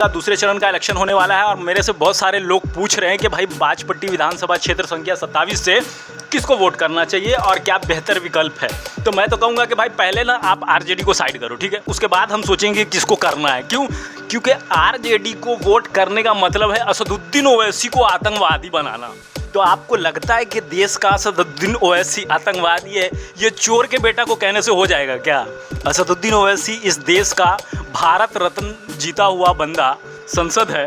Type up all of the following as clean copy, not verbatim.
का दूसरे चरण का इलेक्शन होने वाला है और मेरे से बहुत सारे लोग पूछ रहे हैं कि भाई बाजपट्टी विधानसभा क्षेत्र संख्या 27 से किसको वोट करना चाहिए और क्या बेहतर विकल्प है। तो मैं तो कहूँगा कि भाई पहले ना आप आरजेडी को साइड करो, ठीक है, उसके बाद हम सोचेंगे किसको करना है। क्यों? क्योंकि आरजेडी को वोट करने का मतलब है असदुद्दीन ओवैसी को आतंकवादी बनाना। तो आपको लगता है कि देश का असदुद्दीन ओवैसी आतंकवादी है, ये चोर के बेटा को कहने से हो जाएगा क्या? असदुद्दीन ओवैसी इस देश का भारत रत्न जीता हुआ बंदा संसद है,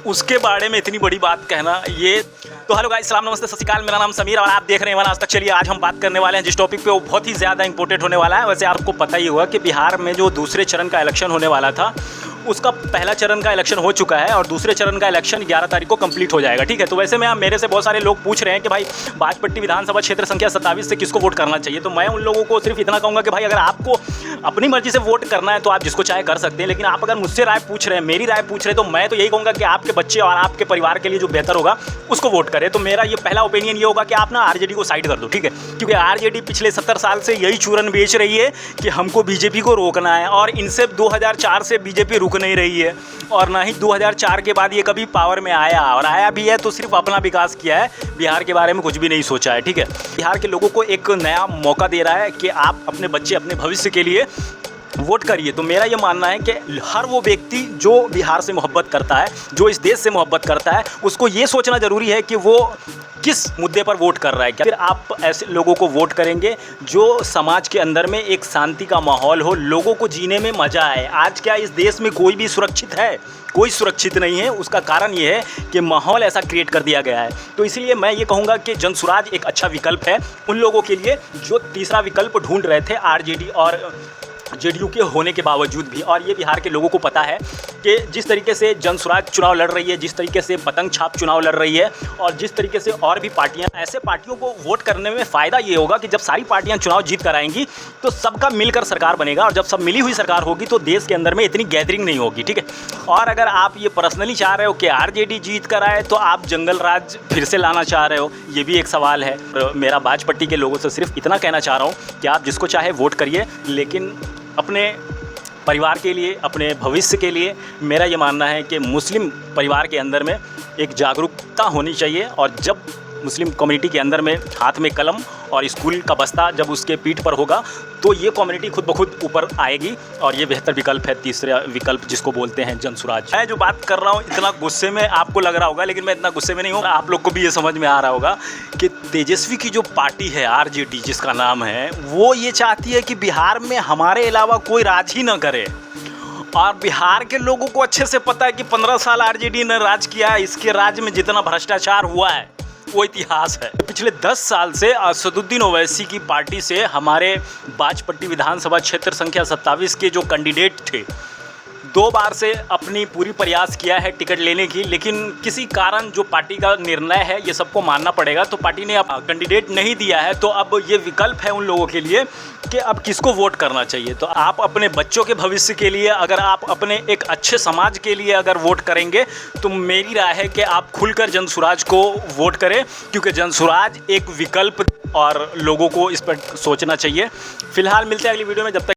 उसके बारे में इतनी बड़ी बात कहना ये तो हेलो गाइस, सलाम नमस्ते सत श्री अकाल, मेरा नाम समीर और आप देख रहे हैं वन आज तक। चलिए आज हम बात करने वाले हैं जिस टॉपिक पे वो बहुत ही ज़्यादा इंपॉर्टेंट होने वाला है। वैसे आपको पता ही होगा कि बिहार में जो दूसरे चरण का इलेक्शन होने वाला था उसका पहला चरण का इलेक्शन हो चुका है और दूसरे चरण का इलेक्शन 11 तारीख को कंप्लीट हो जाएगा, ठीक है। तो वैसे में मेरे से बहुत सारे लोग पूछ रहे हैं कि भाई बाजपट्टी विधानसभा क्षेत्र संख्या 27 से किसको वोट करना चाहिए। तो मैं उन लोगों को सिर्फ इतना कहूँगा कि भाई अगर आपको अपनी मर्जी से वोट करना है तो आप जिसको चाहे कर सकते हैं, लेकिन आप अगर मुझसे राय पूछ रहे हैं, मेरी राय पूछ रहे हैं, तो मैं तो यही कहूँगा कि आपके बच्चे और आपके परिवार के लिए जो बेहतर होगा उसको वोट करें। तो मेरा ये पहला ओपिनियन ये होगा कि आप ना आरजेडी को साइड कर दो, ठीक है, क्योंकि आरजेडी पिछले 70 साल से यही चूरन बेच रही है कि हमको बीजेपी को रोकना है और इनसे 2004 से बीजेपी रुक नहीं रही है और ना ही 2004 के बाद ये कभी पावर में आया, और आया भी है तो सिर्फ अपना विकास किया है, बिहार के बारे में कुछ भी नहीं सोचा है, ठीक है। बिहार के लोगों को एक नया मौका दे रहा है कि आप अपने बच्चे अपने भविष्य के लिए वोट करिए। तो मेरा ये मानना है कि हर वो व्यक्ति जो बिहार से मोहब्बत करता है, जो इस देश से मोहब्बत करता है, उसको ये सोचना ज़रूरी है कि वो किस मुद्दे पर वोट कर रहा है। क्या फिर आप ऐसे लोगों को वोट करेंगे जो समाज के अंदर में एक शांति का माहौल हो, लोगों को जीने में मज़ा आए। आज क्या इस देश में कोई भी सुरक्षित है? कोई सुरक्षित नहीं है। उसका कारण ये है कि माहौल ऐसा क्रिएट कर दिया गया है। तो इसलिए मैं ये कहूँगा कि जनसुराज एक अच्छा विकल्प है उन लोगों के लिए जो तीसरा विकल्प ढूंढ रहे थे आरजेडी और जेडीयू के होने के बावजूद भी। और ये बिहार के लोगों को पता है कि जिस तरीके से जनसुराज चुनाव लड़ रही है, जिस तरीके से पतंग छाप चुनाव लड़ रही है और जिस तरीके से और भी पार्टियां, ऐसे पार्टियों को वोट करने में फ़ायदा ये होगा कि जब सारी पार्टियां चुनाव जीत कर आएंगी तो सबका मिलकर सरकार बनेगा, और जब सब मिली हुई सरकार होगी तो देश के अंदर में इतनी गैदरिंग नहीं होगी, ठीक है। और अगर आप ये पर्सनली चाह रहे हो कि आरजेडी जीत कर आए तो आप जंगल राज फिर से लाना चाह रहे हो, ये भी एक सवाल है। मेरा बाजपट्टी के लोगों से सिर्फ इतना कहना चाह रहा हूँ कि आप जिसको चाहे वोट करिए, लेकिन अपने परिवार के लिए, अपने भविष्य के लिए मेरा ये मानना है कि मुस्लिम परिवार के अंदर में एक जागरूकता होनी चाहिए। और जब मुस्लिम कम्युनिटी के अंदर में हाथ में कलम और स्कूल का बस्ता जब उसके पीठ पर होगा तो ये कम्युनिटी खुद ब खुद ऊपर आएगी, और ये बेहतर विकल्प है तीसरा विकल्प जिसको बोलते हैं जनसुराज। मैं जो बात कर रहा हूँ इतना गुस्से में आपको लग रहा होगा, लेकिन मैं इतना गुस्से में नहीं हूँ। आप लोग को भी ये समझ में आ रहा होगा कि तेजस्वी की जो पार्टी है आरजेडी जिसका नाम है, वो ये चाहती है कि बिहार में हमारे अलावा कोई राज ही न करे। और बिहार के लोगों को अच्छे से पता है कि 15 साल आरजेडी ने राज किया है, इसके राज्य में जितना भ्रष्टाचार हुआ है वो इतिहास है। पिछले 10 साल से असदुद्दीन ओवैसी की पार्टी से हमारे बाजपट्टी विधानसभा क्षेत्र संख्या 27 के जो कैंडिडेट थे, 2 बार से अपनी पूरी प्रयास किया है टिकट लेने की, लेकिन किसी कारण जो पार्टी का निर्णय है ये सबको मानना पड़ेगा, तो पार्टी ने अब कैंडिडेट नहीं दिया है। तो अब ये विकल्प है उन लोगों के लिए कि अब किसको वोट करना चाहिए। तो आप अपने बच्चों के भविष्य के लिए, अगर आप अपने एक अच्छे समाज के लिए अगर वोट करेंगे तो मेरी राय है कि आप खुलकर जनसुराज को वोट करें, क्योंकि जनसुराज एक विकल्प और लोगों को इस पर सोचना चाहिए। फिलहाल मिलते हैं अगली वीडियो में, जब तक